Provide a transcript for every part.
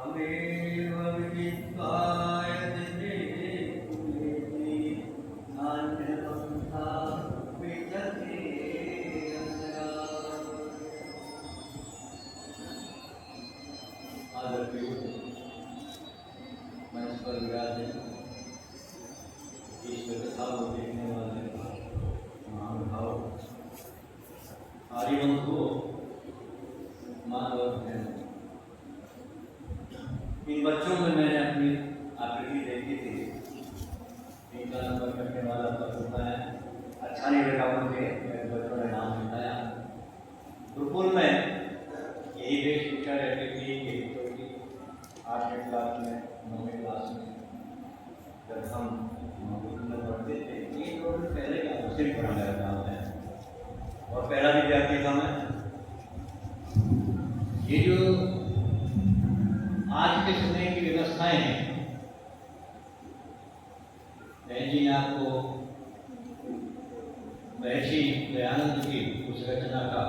हमेव विदित्वाय दिने कुलेति नान्यपन्था विद्यते अन्यथा। आदरणीय मंच पर विराजे ईश्वर कथा को देखने वाले महानुभाव आर्यवंशो मानव हैं। इन बच्चों में मैंने अपनी आकृति देखी थी। इनका नंबर करने वाला पद होता है। अच्छा नहीं लगा मुझे, मेरे बच्चों ने नाम बताया। गुरुकुल में यही वेशभूषा रहती थी, यही तो 8वीं क्लास में 9वीं क्लास में जब हम गुरुकुल में पढ़ते थे। ये तो पहले का मुस्लिम पढ़ा मेरा नाम है और पहला विद्यार्थी था मैं। ये जो आज के समय की व्यवस्थाएं हैं, बहन जी ने आपको महर्षि दयानंद की उस रचना का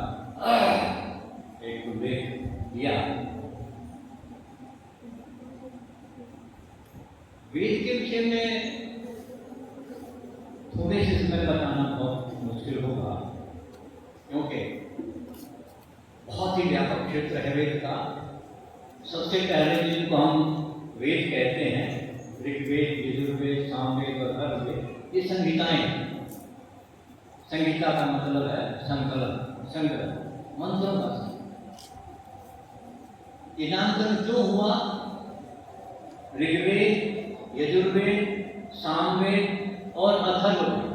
एक उल्लेख दिया। वेद के विषय में थोड़े से समय बताना बहुत मुश्किल होगा, क्योंकि बहुत ही व्यापक क्षेत्र है वेद का। सबसे पहले जिनको हम वेद कहते हैं, ऋग्वेद, यजुर्वेद, सामवेद और अथर्ववेद, ये संहिताएं। संहिता का मतलब है संकलन, संग्रह, मंत्रों का। ये नामकरण क्यों हुआ? ऋग्वेद, यजुर्वेद, सामवेद और अथर्ववेद,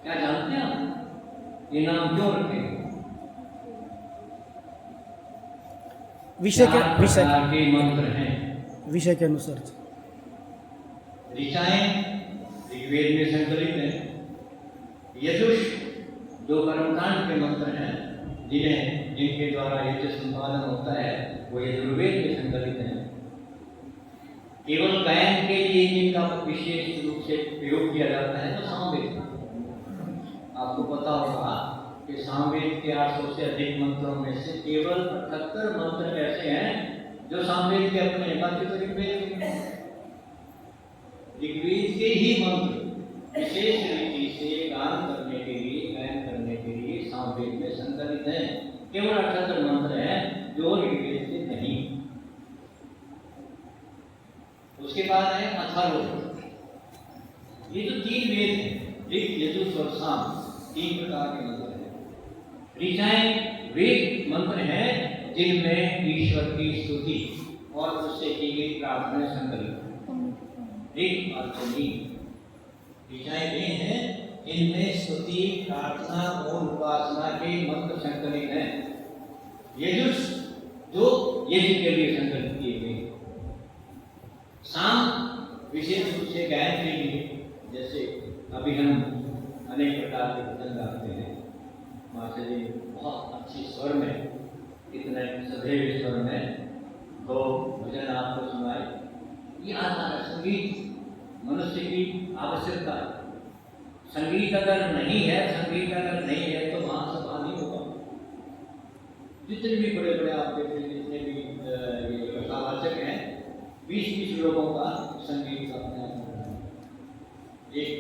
क्या जानते हैं आप ये नाम क्यों रखे? विषय के मंत्र हैं विषय के अनुसार। ऋचाएं ऋग्वेद में संकलित हैं। यजुष जो कर्मकांड के मंत्र हैं, जिनके द्वारा यज्ञ संपादन होता है, वो यजुर्वेद में संकलित हैं। केवल गायन के लिए जिनका विशेष रूप से प्रयोग किया जाता है तो सामवेद। आपको पता होगा कि सामवेद के 800 से अधिक मंत्रों में से केवल 78 मंत्र ऐसे हैं जो सामवेद के अपने हैं, बाकी तो ऋग्वेद के ही मंत्र विशेष रीति से गान करने के लिए, गायन करने के लिए सामवेद में संकलित हैं। केवल 78 मंत्र हैं जो ऋग्वेद से नहीं। उसके बाद है अथर्ववेद। ये जो 3 वेद हैं, ऋग, यजुः और साम, 3 प्रकार के मंत्र हैं। ऋचाएं वेद मंत्र हैं जिनमें ईश्वर की स्तुति और उससे की गई प्रार्थना संकलित है। ऋग अर्थ ऋचाएं वे हैं इनमें स्तुति, प्रार्थना और उपासना के मंत्र संकलित हैं। यजुः जो यज्ञ के लिए संकलित किए गए। साम विशेष रूप से गायन के लिए, जैसे अभी हम अनेक प्रकार के भजन गाते हैं। माता जी बहुत अच्छी स्वर में, इतने सदैव स्वर में 2 भजन आपको सुनाए। ये आता है। संगीत मनुष्य की आवश्यकता है। संगीत अगर नहीं है तो वहां सभा नहीं होगा। जितने भी बड़े बड़े आप देखते हैं, जितने भी कथावाचक हैं, 20-20 लोगों का संगीत अपने एक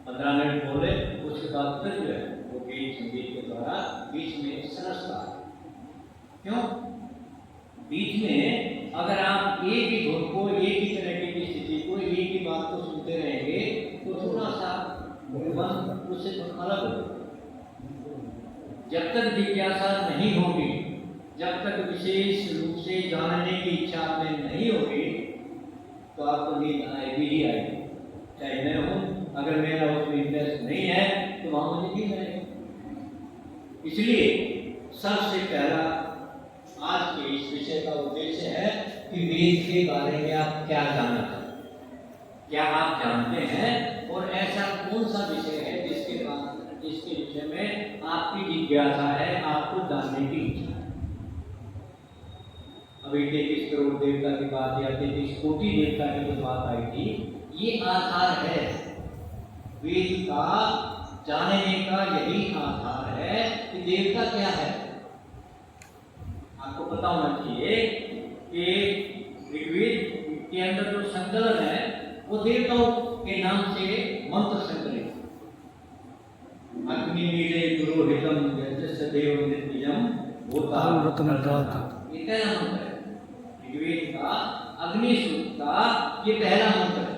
15 मिनट बोले, उसके बाद फिर जो है वो गीत संगीत के द्वारा बीच में सरसता है। क्यों? बीच में अगर आप एक ही धुन को, एक ही तरह की स्थिति को, एक ही बात को सुनते रहेंगे तो थोड़ा सा मन उससे अलग होगा। जब तक जिज्ञासा नहीं होगी, जब तक विशेष रूप से जानने की इच्छा में नहीं होगी, तो आपको नींद आएगी ही आएगी। चाहे मैं हूं, अगर मेरा उसमें इंटरेस्ट नहीं है तो वहां मुझे नींद आएगी। इसलिए सबसे पहला आज के इस विषय का उद्देश्य है कि वेद के बारे में आप क्या जानना चाहते हैं, क्या आप जानते हैं, और ऐसा कौन सा विषय है जिसके विषय में आपकी जिज्ञासा है, आपको जानने की इच्छा है। अभी 33 करोड़ देवता की बात या 33 कोटि देवता की जो बात आई थी, ये आधार है वेद का जानने का। यही आधार है कि देवता क्या है। आपको पता होना चाहिए कि ऋग्वेद के अंदर जो संकलन है वो देवताओं के नाम से मंत्र संकलित। अग्नि नीले पुरोहितम यज्ञस्य देव नित्यम होता ये पहला मंत्र है ऋग्वेद का। अग्नि सूक्त का ये पहला मंत्र है।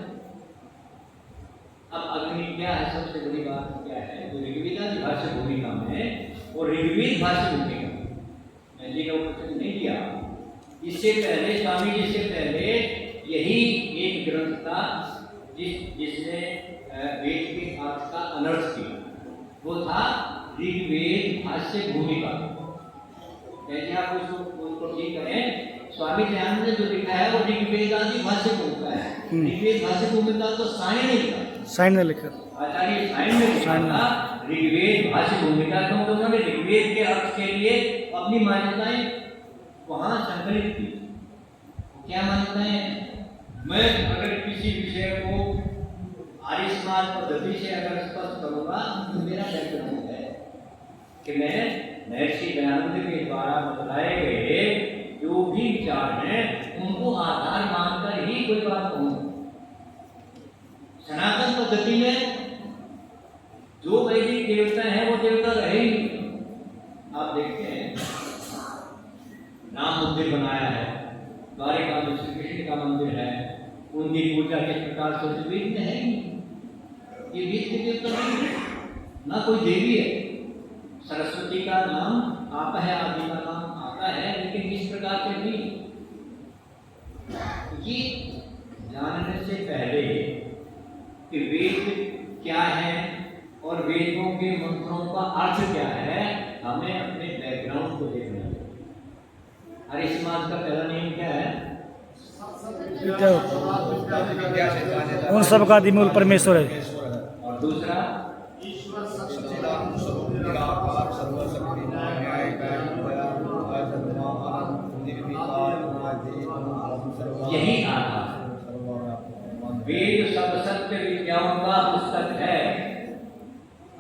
अब अग्नि क्या है, सबसे बड़ी बात क्या है, जो ऋग्वेद भाष्य भूमिका में और ऋग्वेद भाष्य भूमिका मैंने का प्रश्न नहीं किया। इससे पहले स्वामी जी से पहले यही एक ग्रंथ था जिसने वेद के अर्थ का अनर्थ किया, वो था ऋग्वेद भाष्य भूमिका। यदि आप उसको ठीक करें, स्वामी दयानंद ने जो लिखा है वो ऋग्वेद आदि भाष्य भूमिका है। ऋग्वेद भाष्य भूमिका तो सायण ने लिखा, सायण ने लिखा, आचार्य सायण ने लिखा था ऋग्वेद भाष्य भूमिका, क्योंकि उन्होंने ऋग्वेद के अर्थ के लिए अपनी मान्यताएं वहां संकलित की। क्या मान्यताएं? मैं अगर किसी विषय को आर्य समाज पद्धति से अगर स्पष्ट करूंगा तो मेरा बैकग्राउंड है कि मैं महर्षि दयानंद के द्वारा बतलाए गए जो भी विचार हैं उनको आधार मानकर ही कोई बात कहूंगा। सनातन पद्धति में जो वैदिक देवता हैं वो देवता रहे ही। आप देखते हैं राम मंदिर बनाया है, द्वारिका में श्री कृष्ण का मंदिर है, उनकी पूजा किस प्रकार से वेद में है ही। ये वेद के देवता नहीं है, ना कोई देवी है। सरस्वती का नाम आता है, आदि का नाम आता है, लेकिन इस प्रकार से नहीं। ये जानने से पहले कि वेद क्या है और वेदों के मंत्रों का अर्थ क्या है, हमें अपने बैकग्राउंड को देखना है। आर्य समाज का पहला नियम क्या है? उन सब का आदिमूल परमेश्वर है। और दूसरा यही आधार। वेद सब सत्य विद्याओं का पुस्तक है।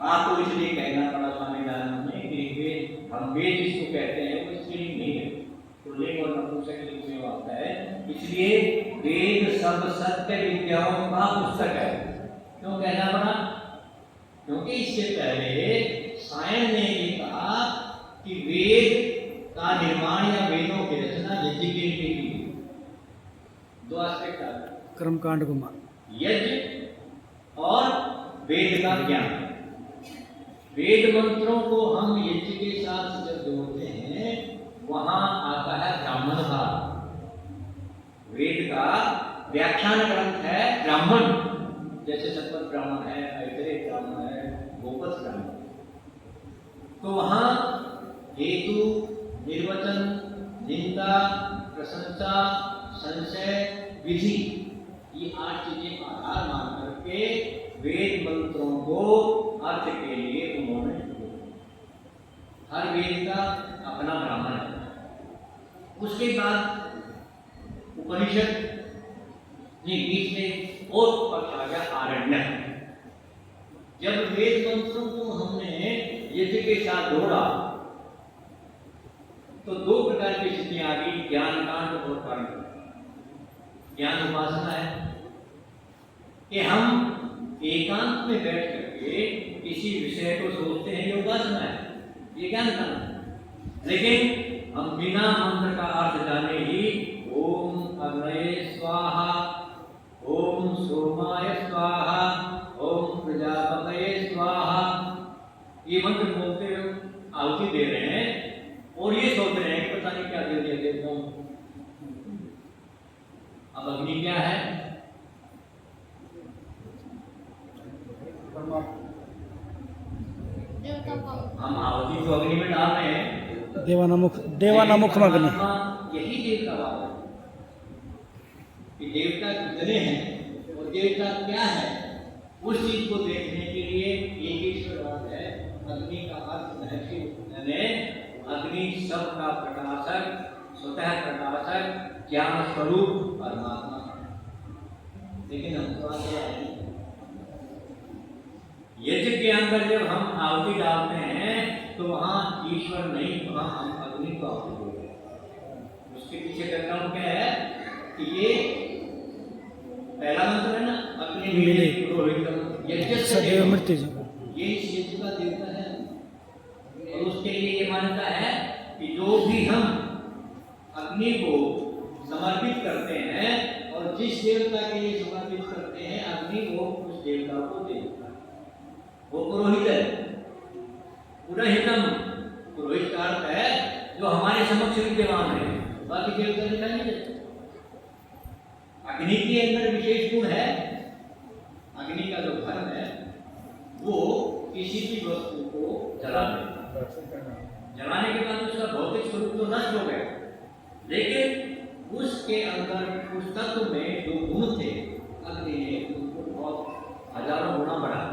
आपको इसलिए कहना पड़ा स्वामी दयानंद ने कि वेद, हम वेद जिसको कहते हैं वो स्त्रीलिंग नहीं है, तो लिंग और नपुंसकलिंग में आता है। इसलिए वेद सब सत्य विद्याओं का पुस्तक है। क्यों कहना पड़ा? क्योंकि इससे पहले सायण ने भी कहा कि वेद का निर्माण या वेदों की रचना यज्ञ के लिए की। दो एस्पेक्ट आते हैं, कर्मकांड को यज्ञ और वेद का ज्ञान। वेद मंत्रों को हम यज्ञ के साथ जब जोड़ते हैं वहां आता है ब्राह्मण भाग। वेद का व्याख्यान ग्रंथ है ब्राह्मण, जैसे शतपथ ब्राह्मण है, ऐतरेय ब्राह्मण है, गोपथ ब्राह्मण। तो वहां हेतु, निर्वचन, निंदा, प्रशंसा, संशय, विधि, ये 8 चीजें आधार मान करके वेद मंत्रों को अर्थ के लिए उन्होंने हर वेद का अपना ब्राह्मण है। उसके बाद उपनिषद ने बीच में और पक्ष आ गया आरण्य। जब वेद मंत्रों को हमने यज्ञ के साथ जोड़ा तो 2 प्रकार की स्थितियां आ गई, ज्ञान कांड और कर्म। ज्ञान उपासना है कि हम एकांत में बैठ करके किसी विषय को सोचते हैं, ये उपासना है, ये ज्ञान कांड है। लेकिन हम बिना मंत्र का अर्थ जाने ही ओम अग्नये स्वाहा, ओम सोमाय स्वाहा, ओम प्रजापतये स्वाहा, ये मंत्र बोलते हुए आहुति दे रहे हैं और ये सोच रहे हैं पता नहीं क्या दे दिया देवताओं को। अब अग्नि क्या है? हम आहुति तो अग्नि में डाल रहे हैं, देवानामुख अग्नि। यही देवता भाव है कि देवता कितने हैं और देवता क्या है, उस चीज को देखने के लिए एक ईश्वरवाद है। अग्नि का अर्थ महर्षि ने अग्नि सब का प्रकाशक, स्वतः प्रकाशक, ज्ञान स्वरूप परमात्मा। लेकिन हम थोड़ा सा यज्ञ के अंदर जब हम आहुति डालते हैं तो वहां ईश्वर नहीं, वहां हम अग्नि को आहुति देते हैं। यदि हम अग्नि को समर्पित करते हैं और जिस देवता के लिए समर्पित करते हैं अग्नि वो उस देवता को देता है, वो पुरोहित है। पुरोहितम, पुरोहित का अर्थ है जो हमारे समक्ष विद्यमान है, बाकी देवता दिखाई नहीं देते। अग्नि के अंदर विशेष गुण है, अग्नि का जो धर्म है वो किसी भी वस्तु को जला देता, जलाने के बाद उसका भौतिक स्वरूप तो नष्ट हो गया, लेकिन उसके अंदर उस तत्व में जो गुण थे अग्नि ने उनको बहुत हजारों गुना बढ़ा।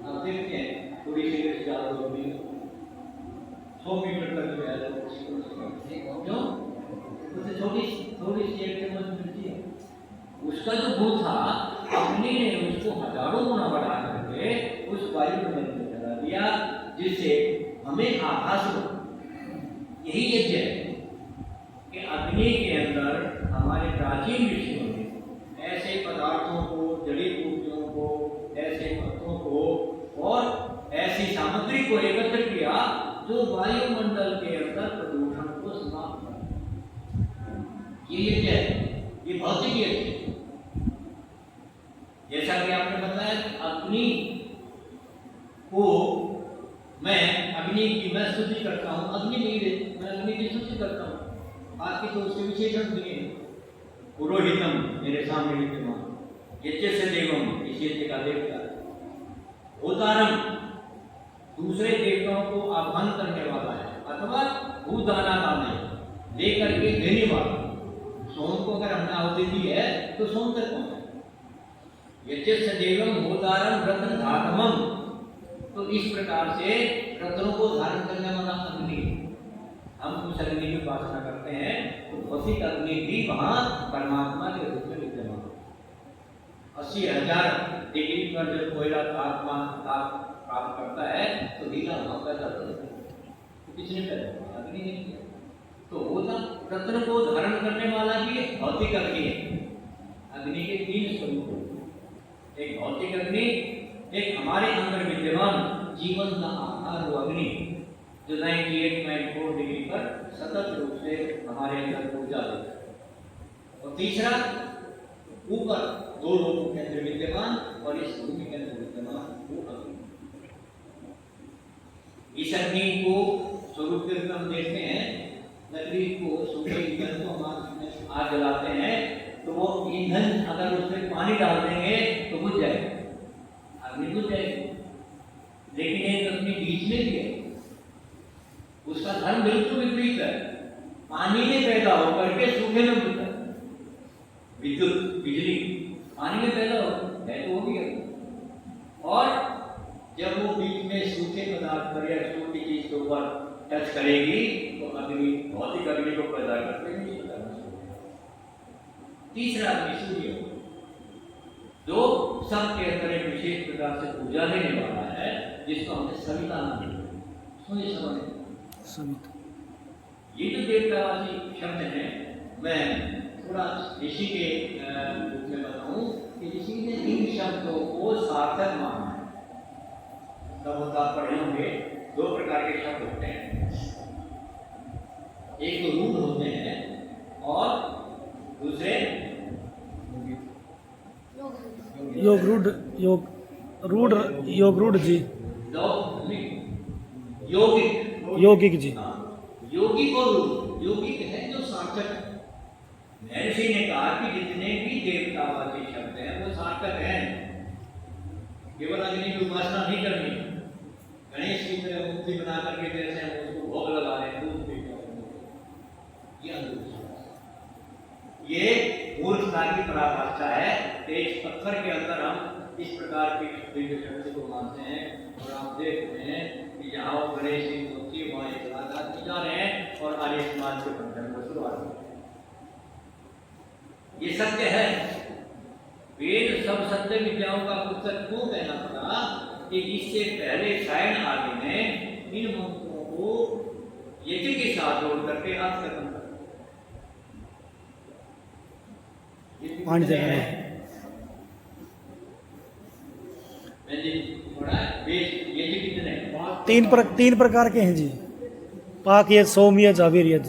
अब देखते हैं थोड़ी सी ज्यादा होगी 100 मीटर तक जो है क्यों उसे थोड़ी सी एक चम्मच मिलती है, उसका जो गुण था अग्नि ने उसको हजारों गुना बढ़ा करके उस वायुमंडल में जला दिया, जिससे हमें आभास हो। यही यज्ञ है कि अग्नि के अंदर हमारे प्राचीन ऋषियों ने ऐसे पदार्थों को, जड़ी बूटियों को, ऐसे पत्तों को और ऐसी सामग्री को एकत्र किया जो वायुमंडल के अंदर प्रदूषण को समाप्त कर। ये यज्ञ है, ये भौतिक यज्ञ है। जैसा कि आपने बताया अग्नि को मैं स्तुति करता हूँ, अग्नि नहीं, मैं अग्नि की स्तुति करता हूँ, बाकी तो उसके विशेषण दिए। पुरोहितम मेरे सामने विद्यमान, यज्ञ से देवम इस यज्ञ का देवता, होतारम दूसरे देवताओं को आह्वान करने वाला है, अथवा भूदाना दान लेकर के देने वाला। सोम को अगर हमने आहुति दी है तो सोम तक पहुंचा। यज्ञ से देवम होतारम रत्न धातमम, तो इस प्रकार से रत्नों को धारण करने वाला अग्नि, हम उस अग्नि की उपासना करते हैं तो भौतिक अग्नि भी वहां परमात्मा के रूप में विद्यमान। 80,000 डिग्री पर जब कोयला तापमान प्राप्त करता है तो हीरा वहां पैदा होता है, तो किसने पैदा किया? अग्नि ने किया। तो होता रत्न को धारण करने वाला भी भौतिक अग्नि है। अग्नि के 3 स्वरूप, एक भौतिक अग्नि, एक हमारे अंदर विद्यमान जीवन का आधार वो अग्नि जो 98.4 डिग्री पर सतत रूप से हमारे अंदर ऊर्जा देता है, और तीसरा ऊपर 2 लोगों के अंदर विद्यमान और इस भूमि के अंदर विद्यमान वो अग्नि। इस अग्नि को स्वरूप के रूप में हम देखते हैं, लकड़ी को सूखे ईंधन को हम आग जलाते हैं तो वो ईंधन अगर उसमें पानी डाल देंगे तो बुझ जाएगा, अग्नि बुझ जाएगी। लेकिन एक अग्नि बीच में भी है, उसका धर्म बिल्कुल विपरीत है, पानी में पैदा होकर के सूखे में बुझता है। विद्युत बिजली पानी में पैदा हो है तो वो भी है, और जब वो बीच में सूखे पदार्थ पर या छोटी चीज के ऊपर टच करेगी तो अग्नि, भौतिक अग्नि को पैदा करके नहीं होता। तीसरा अग्नि सूर्य, जो सबके अंदर एक विशेष प्रकार से ऊर्जा देने वाला है, जिसको हमने सविता नाम दिया। सुनिए सविता, ये जो देवतावादी शब्द है, मैं थोड़ा ऋषि के रूप में बताऊं कि ऋषि ने इन शब्दों को सार्थक माना है। तब होता पढ़े होंगे 2 प्रकार के शब्द होते हैं, एक तो रूढ़ होते हैं और दूसरे योग रूढ़ जी, यौगिक जी। यौगिक और रूढ़, यौगिक है जो सार्थक है। महर्षि ने कहा कि जितने भी देवतावादी शब्द हैं वो सार्थक हैं, केवल अग्नि की उपासना नहीं करनी। गणेश की तरह मूर्ति बना करके जैसे हम उसको भोग लगा रहे हैं, दूध पी ये अंधविश्वास, ये मूर्खता की पराकाष्ठा है। तेज पत्थर के अंदर हम इस प्रकार की दिव्य शक्ति को मानते हैं, और आप देख रहे हैं कि यहाँ गणेश की मूर्ति वहाँ एक आजाद की जा रहे हैं और आर्य समाज के बंधन को शुरुआत हो। ये सत्य है, वेद सब सत्य विद्याओं का पुस्तक क्यों कहना पड़ा कि इससे पहले सायण आदि ने इन मंत्रों को यज्ञ के साथ जोड़ करके अर्थ खत्म कर तीन प्रकार के हैं जी। पाक यज, सोम यज, अवीर यज,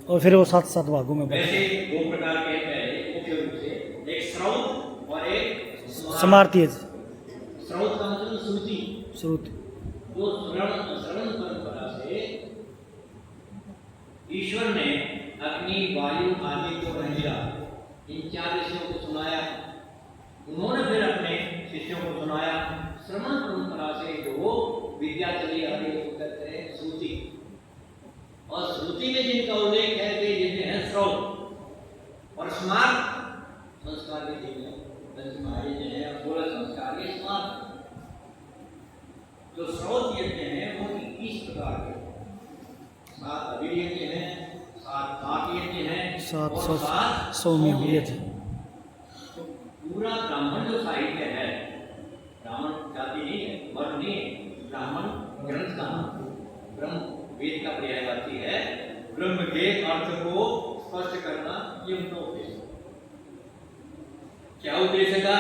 और फिर वो 7 भागों में वैसे दो प्रकार के हैं मुख्य रूप से, एक स्रोत और एक समार्थ यज, स्रोत का मतलब श्रुति, श्रुत, जो श्रवण परंपरा से ईश्वर ने अग्नि, वायु, आदि को रंजिया, इन 4 ऋषियों को सुनाया, उन्होंने फिर अपने शिष्यों को सुनाया। श्रवण परंपरा से जो विद्या चली आ रही है वो कहते हैं श्रुति, और श्रुति में जिनका उल्लेख है वे जिनके हैं स्रोत, और स्मार्त संस्कार के जिनमें पंचमहारी जो है 16 संस्कार के स्मार्त। जो स्रोत यज्ञ हैं वो 21 प्रकार के, 7 अवीर यज्ञ हैं, 7 पाक यज्ञ हैं, 7 सौम्य यज। तो पूरा ब्राह्मण जो साहित्य है, ब्राह्मण जाति नहीं है, वर्ण नहीं है, ब्राह्मण ग्रंथ का नाम, ब्रह्म वेद का पर्यायवाची है, ब्रह्म के अर्थ को स्पष्ट करना ये उनका उद्देश्य। क्या उद्देश्य था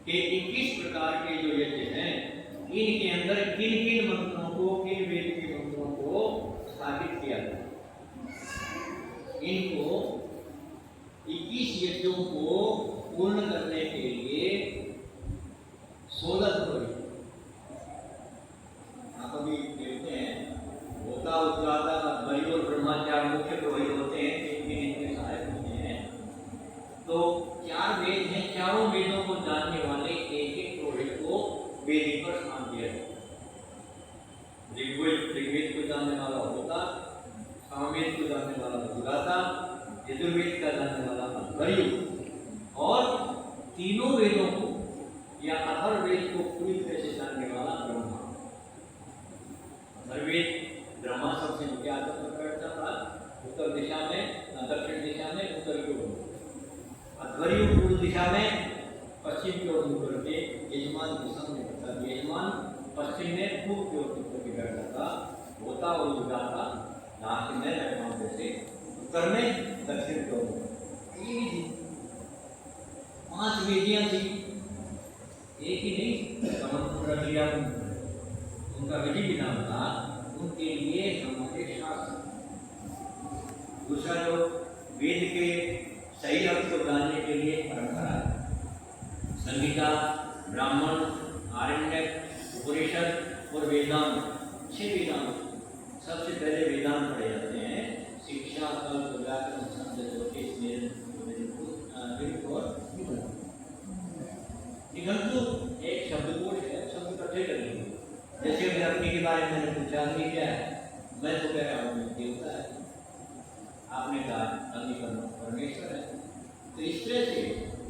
कि 21 प्रकार के जो यज्ञ हैं इनके अंदर किन किन मंत्रों को, किन वेद के मंत्रों को स्थापित किया जाए। इनको 21 यज्ञों को पूर्ण करने के लिए 16 पुरोहित, आप अभी देखते हैं होता उद्गाता बलि और ब्रह्मचार्य मुख्य पुरोहित होते हैं, इनके सहायक होते हैं। तो 4 वेद हैं, चारों वेदों को जानने वाले एक एक पुरोहित को वेदी पर स्थान दिया जाता है। ऋग्वेद को जानने वाला होता, सामवेद को जानने वाला उद्गाता, यजुर्वेद का जानने वाला अध्वर्यु, और तीनों वेदों को या अथर्ववेद को पूरी तरह से जानने वाला ब्रह्मा। अथर्ववेद ब्रह्मा सबसे नीचे आकर बैठता था, उत्तर दिशा में, दक्षिण दिशा में, उत्तर की ओर। अध्वर्यु पूर्व दिशा में, पश्चिम की ओर मुख करके यजमान दिशा में बैठता था, यजमान पश्चिम में पूर्व की ओर मुख करके बैठता था, होता और उद्गाता नासिक में बैठा जैसे, उत्तर में, दक्षिण की ओर। 5 वेदियां थी, एक ही नहीं, समन्वय रख लिया उनका विधि विधान था, उनके लिए हमारे शास्त्र। दूसरा जो वेद के सही अर्थ को जानने के लिए परंपरा है, संहिता, ब्राह्मण, आरण्यक, उपनिषद और वेदांत, 6 वेदांत। सबसे पहले वेदांत पढ़े जाते हैं, शिक्षा, कल्प, व्याकरण, छंद, ज्योतिष, और निघंटु एक शब्दकोश है, शब्द इकट्ठे करेंगे। जैसे अभी अपने के बारे में मैंने पूछा कि क्या है, मैं तो कह रहा हूँ देवता है, आपने कहा परमेश्वर है। तो इस तरह से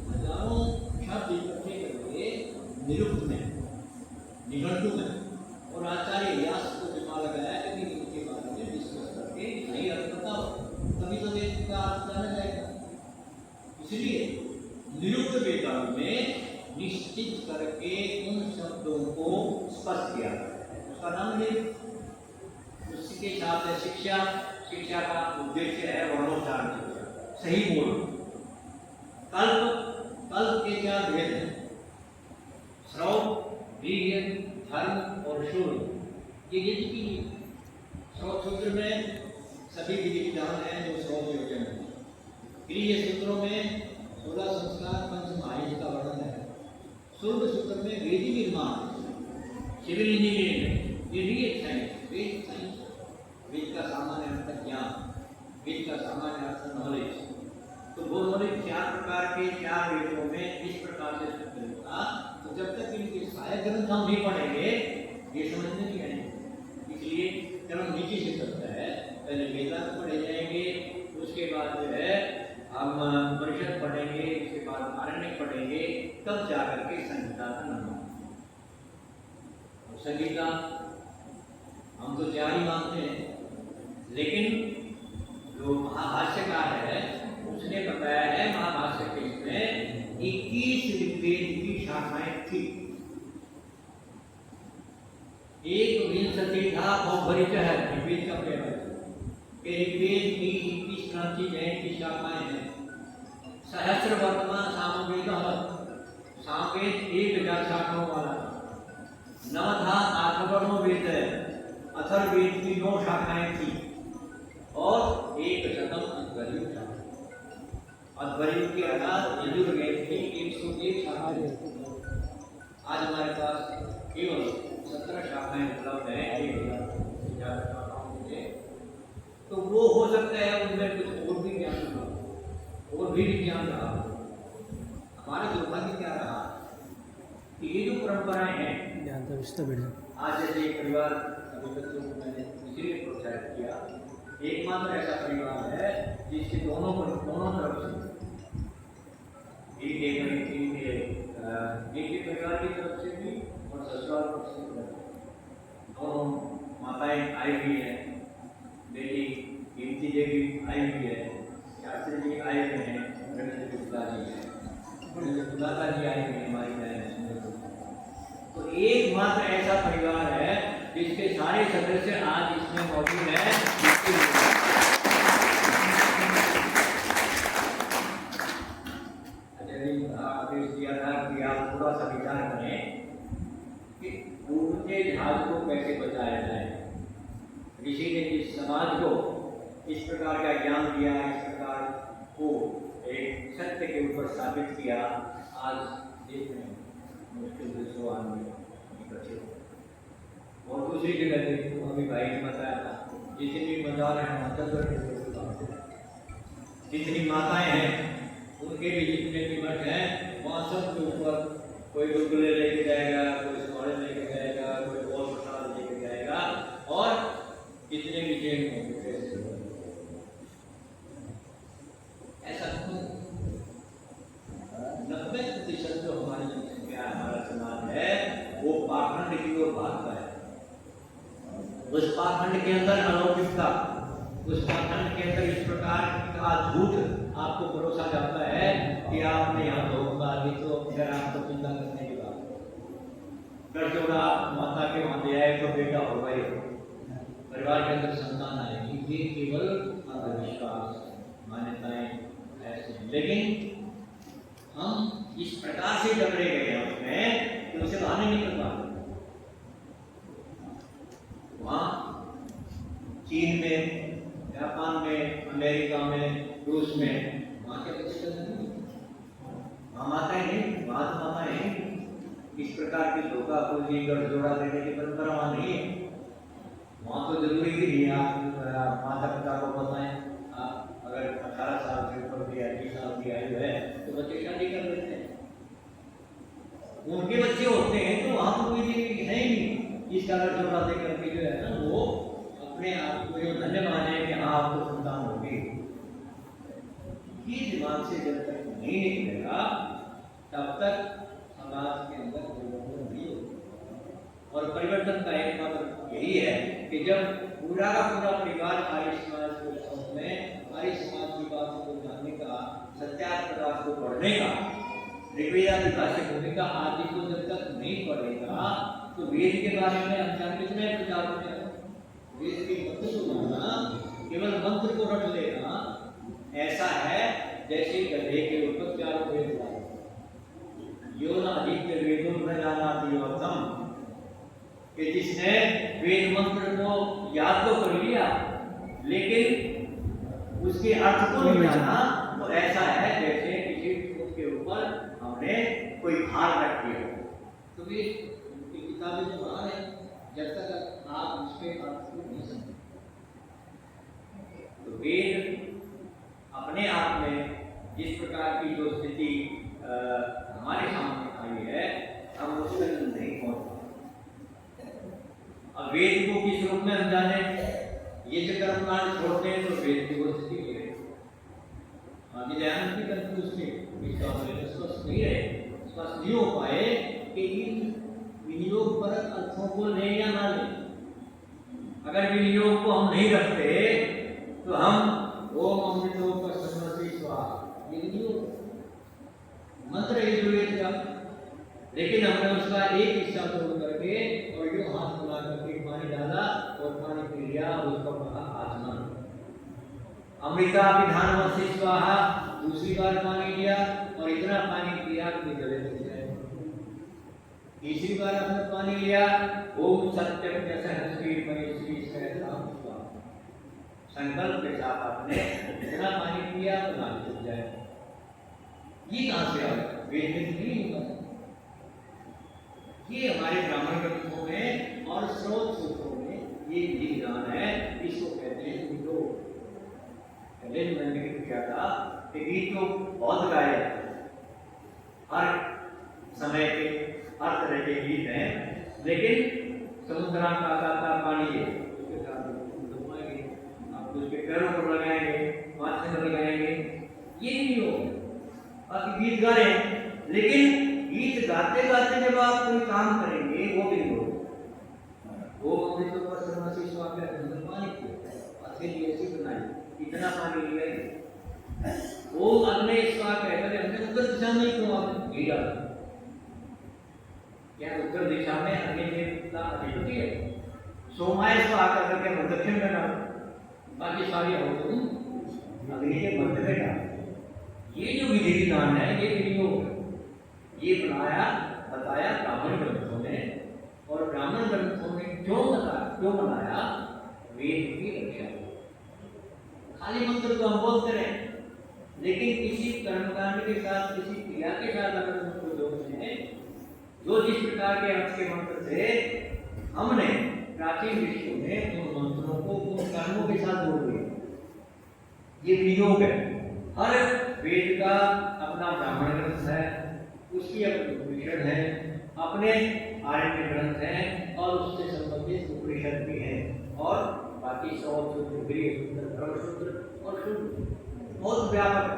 हजारों शब्द इकट्ठे करके निरुक्त में, निघंटु में, और आचार्य व्यास को दिमाग लगाया कि इनके बारे में डिस्कस करके सही अर्थ बताओ, तभी तो वेद का अर्थ जाना जाएगा। इसलिए निरुक्त वेदांत में निश्चित करके उन शब्दों को स्पष्ट किया, उसका नाम निरुक्त। उसके साथ है शिक्षा, शिक्षा का उद्देश्य है वर्णोच्चारण, सही बोल। कल्प, कल्प के 4 भेद हैं, श्रौत, वीर्य, धर्म और शूद्र। ये जितनी श्रौत सूत्र में सभी विधि विधान हैं जो श्रौत योजन है। वीर्य सूत्रों में 16 संस्कार पंचमहारी का वर्णन है। शूद्र सूत्र में वेदी निर्माण, सिविल इंजीनियरिंग, ये भी एक साइंस, वेद साइंस, वेद का सामान्य अर्थ ज्ञान, वेद का सामान्य अर्थ नॉलेज। तो वो नॉलेज 4 प्रकार के 4 वेदों में इस प्रकार से संकलित था। तो जब तक इनके सहायक ग्रंथ हम नहीं पढ़ेंगे ये समझ नहीं आएंगे। इसलिए क्रम नीचे से चलता है, पहले वेदांत पढ़े जाएंगे, उसके बाद जो है हम परिषद पढ़ेंगे, उसके बाद आरण्यक पढ़ेंगे, तब जाकर के संहिता का नाम। संहिता हम तो 4 ही मानते हैं, लेकिन जो महाभाष्यकार है उसने बताया है महाभाष्य के इसमें 21 ऋग्वेद की शाखाएं थी। एक विंशति था भौभरिच है ऋग्वेद का प्रयोग, ऋग्वेद की 21 क्रांति जैन की शाखाएं हैं। सहस्र वर्तमान सामवेद, सामवेद 1000 शाखाओं वाला। 9 था आठवरणों वेद, अथर्ववेद की 9 शाखाएं थी और 100 अध्वर्यु शाखा। अध्वर्यु के अर्थात यजुर्वेद की 101 शाखाएं। आज हमारे पास केवल 17 शाखाएं उपलब्ध हैं, 1000 शाखाओं में। तो वो हो सकता है उनमें कुछ और भी ज्ञान रहा, और भी विज्ञान रहा। हमारा दुर्भाग्य क्या रहा कि ये जो परंपराएं हैं, आज जैसे एक परिवार अभी बच्चों को मैंने इसीलिए प्रोत्साहित किया, एकमात्र ऐसा परिवार है जिसके दोनों तरफ से एक परिवार की तरफ से भी और ससुराल पक्ष से भी दोनों माताएं आई हुई है। बेटी कीर्ति देवी आई हुई है, शास्त्री जी आए हुए हैं, गणेश पिताजी है, दादा जी आई हुई है, हमारी बहन। तो एकमात्र ऐसा परिवार है जिसके सारे सदस्य आज इसमें मौजूद है। आदेश दिया था कि आप थोड़ा सा विचार करें कि उनके जहाज को कैसे बचाया जाए। ऋषि ने इस समाज को इस प्रकार का ज्ञान दिया, इस प्रकार को एक सत्य के ऊपर स्थापित किया। आज देश में मुश्किल 200 आदमी इकट्ठे हो। और दूसरी जगह देखो, अभी भाई ने बताया था, जितनी मजार हैं जितनी माताएं हैं उनके भी जितने भी मठ हैं, वहाँ सब के ऊपर कोई गुलगुले लेके जाएगा, कोई सोने लेके जाएगा, कोई और प्रसाद लेके जाएगा, और कितने भी जेल में ऐसा 90% जो हमारी जनसंख्या हमारा समाज है वो पाखंड की ओर भागता है। उस पाखंड के अंदर अलौकिकता, उस पाखंड के अंदर इस प्रकार का झूठ आपको भरोसा जाता है कि आपने यहाँ धोखा दी तो फिर आपको चिंता करने की बात। गढ़जोड़ा माता के वहाँ ले आए तो बेटा होगा ही, परिवार के अंदर संतान आएगी। ये केवल अंधविश्वास, मान्यताएं ऐसे हैं। लेकिन हम इस प्रकार से डरे गए हैं उसमें कि उसे बाहर नहीं निकल पाते। वहाँ चीन में, जापान में, अमेरिका में, रूस में, वहाँ के बच्चे नहीं, वहाँ माताएं नहीं, वहाँ तो माताएं नहीं। इस प्रकार की धोखा खोजी गढ़जोड़ा देने की परंपरा वहाँ नहीं है। वहाँ तो जरूरी ही नहीं आप माता पिता को बताएं। आप अगर 18 साल से ऊपर भी 20 साल की आयु है तो बच्चे शादी कर लेते हैं। उनके बच्चे होते हैं तो वहाँ तो कोई है ही नहीं। इस कारण जोड़ा देकर के जो है ना, वो अपने आप को जो धन्य माने कि हाँ आपको संतान होगी। ये दिमाग से जब तक नहीं निकलेगा तब तक समाज के अंदर परिवर्तन नहीं होगा। और परिवर्तन का एकमात्र यही है कि जब पूरा का पूरा परिवार आर्य समाज को में आर्य समाज की बातों को जानने का, सत्यार्थ पदार्थ को पढ़ने का, ऋग्वेद भाष्य भूमिका आदि को जब तक नहीं पढ़ेगा तो वेद के बारे में हम जान कितने प्रचार होते हैं। वेद के मंत्र को मानना, केवल मंत्र को रट लेना ऐसा है जैसे गधे के ऊपर 4 वेद लाए। यो न आदित्य वेदों न जानाति योतम, कि जिसने वेद मंत्र को याद तो कर लिया लेकिन उसके अर्थ को नहीं जाना, तो ऐसा है जैसे किसी के ऊपर हमने कोई भार रख दिया। तो ये किताबें जो भार है, जब तक आप उसके अर्थ को नहीं समझे तो वेद अपने आप में जिस प्रकार की जो स्थिति हमारे सामने आई है, हम उस तक नहीं पहुंच पाए। अब वेद को किस रूप में हम जाने, ये जो कर्मकांड छोड़ते हैं तो वेद की वो स्थिति है। आगे ध्यान की करके उसके स्पष्ट नहीं रहे, स्पष्ट नहीं हो पाए कि इन विनियोग पर अर्थों को ले या ना ले। अगर विनियोग को हम नहीं रखते तो हम ओम अमृतोपस्मरति स्वाहा विनियोग मंत्र है जुड़े का, लेकिन हमने उसका एक हिस्सा तोड़ करके और जो हाथ बुला करके पानी डाला और पानी पी लिया और उसको कहा आत्मा। अमृता विधान से स्वाहा, दूसरी बार पानी लिया और इतना पानी पिया कि गले लग जाए। तीसरी बार हमने पानी लिया, ओम सत्यम सहस्री श्री सहस्राम स्वाहा। संकल्प के साथ आपने इतना पानी पिया तो नाम चल जाए। ये कहां से आया? वेद में नहीं होगा। ये हमारे ब्राह्मण ग्रंथों में और स्रोत सूत्रों में ये विधान है। इसको कहते हैं वियोग। पहले मैंने क्या था कि गीत तो बहुत गाए हर समय के हर तरह के गीत हैं, लेकिन समुद्रा का गाता पानी है उसके साथ डुबाएंगे, आप उसके पैरों पर लगाएंगे, माथे पर लगाएंगे, ये नहीं हो। बाकी गीत गा रहे हैं, लेकिन गीत गाते गाते जब आप कोई काम करेंगे वो भी हो। वो अमृत पर सर्वसी स्वामी पानी को अथेली ऐसी बनाई, इतना पानी लिया। वो अग्नि स्वाद कहकर हमने उत्तर दिशा में क्यों आपने घी डाला? क्या उत्तर दिशा में अग्नि देवता अधिपति है? सोमाय स्व आकर करके हम दक्षिण में डाल, बाकी सारी हो तो अग्नि के मध्य में डाल। ये जो विधि विधान है ये विनियोग है। ये बनाया बताया ब्राह्मण ग्रंथों में, और ब्राह्मण ग्रंथों में क्यों बनाया? वेद की रक्षा। खाली मंत्र तो हम बोलते रहे, लेकिन किसी कर्मकांड के साथ किसी क्रिया के साथ अगर उनको जोड़ते हैं, जो जिस प्रकार के अर्थ के मंत्र थे, हमने प्राचीन ऋषियों ने उन मंत्रों को उन कर्मों के साथ जोड़ दिया। ये वियोग है। हर वेद का अपना ब्राह्मण ग्रंथ है, उसकी अपनी उपनिषद है, अपने आरण्य ग्रंथ हैं, और उससे संबंधित उपनिषद भी हैं, और बाकी सौर सूत्र, गृह सूत्र, धर्मसूत्र और शुद्ध बहुत व्यापक है।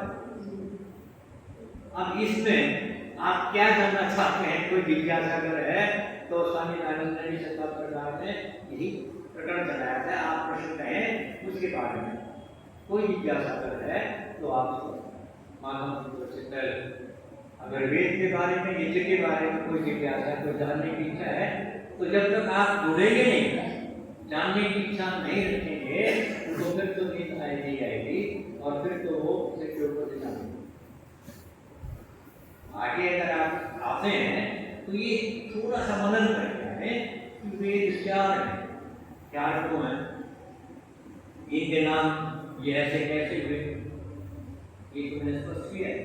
अब इसमें आप क्या जानना चाहते हैं? कोई जिज्ञासा अगर है तो स्वामी नारायण ने सत्ता प्रकार में यही प्रकरण चलाया था। आप प्रश्न कहें उसके बारे में, कोई जिज्ञासा अगर है तो आप मानव से अगर वेद के बारे में, यज्ञ के बारे में कोई जिज्ञासा है, कोई जानने की इच्छा है, तो जब तक आप जुड़ेंगे नहीं, जानने की इच्छा नहीं रखेंगे, तो फिर तो नींद आएगी, और फिर तो वो उसे के ऊपर से जाएंगे। आगे अगर आप आते हैं तो ये थोड़ा सा मनन करते हैं कि वेद क्या है, क्या क्यों है, इनके नाम ये ऐसे कैसे हुए। ये तुमने स्पष्ट किया है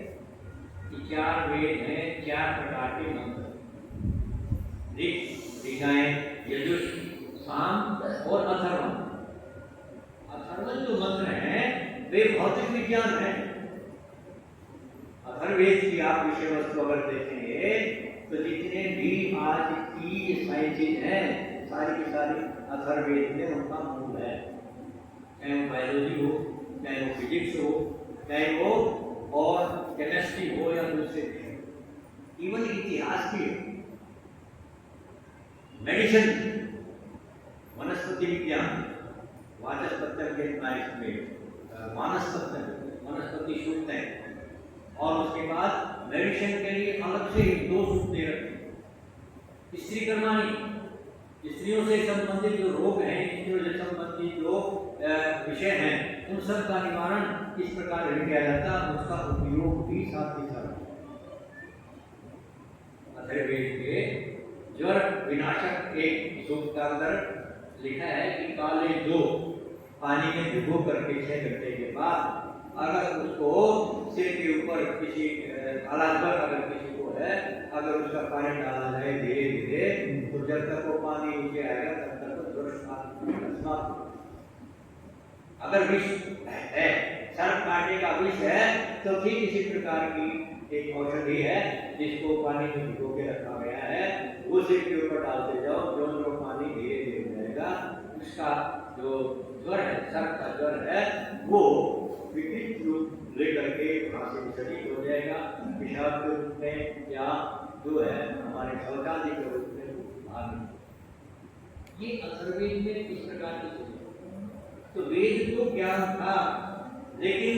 कि 4 वेद हैं, 4 प्रकार के मंत्र, ऋक्, ऋचाएं, यजुः, साम और अथर्वण। अथर्वण जो मंत्र हैं वे भौतिक विज्ञान है। अथर्ववेद की आप विषय वस्तु अगर देखेंगे तो जितने भी आज की साइंसेज हैं सारी की सारी अथर्ववेद में उनका मूल है। चाहे वो बायोलॉजी हो, चाहे वो फिजिक्स हो, चाहे वो और केमिस्ट्री हो या दूसरे, इवन इतिहास की, मेडिसिन, वनस्पति विज्ञान, वाचस्पत्य के में मानसपत्य, वनस्पति सूक्त है, और उसके बाद मेडिसिन के लिए अलग से ही 2 सूक्त दे रखे। स्त्री कर्माणी, स्त्रियों से संबंधित जो रोग हैं, स्त्रियों से संबंधित जो विषय हैं, उन सब का निवारण किस प्रकार किया जाता है, उसका उपयोग भी साथ ही साथ। अथर्ववेद के ज्वर विनाशक एक सूक्त का अंदर लिखा है कि काले जो पानी में भिगो करके 6 घंटे के बाद अगर उसको सिर के ऊपर किसी काला ज्वर अगर किसी को है, अगर उसका पानी डाला जाए धीरे धीरे, तो जब तक वो पानी नीचे आएगा तब तक ज्वर समाप्त। अगर विष है, सर्प काटने का विष है, तो ठीक इसी प्रकार की एक औषधि है जिसको पानी में भिगो के रखा गया है, वो सिर के ऊपर डालते जाओ, जो पानी धीरे धीरे जाएगा, उसका जो ज्वर है, सर्प का ज्वर है, वो विकृत रूप लेकर के वहां से विसर्जित हो जाएगा, पेशाब के रूप में या जो है हमारे शौचालय के रूप में भाग। ये अथर्ववेद में इस प्रकार की, तो वेद तो ज्ञान था, लेकिन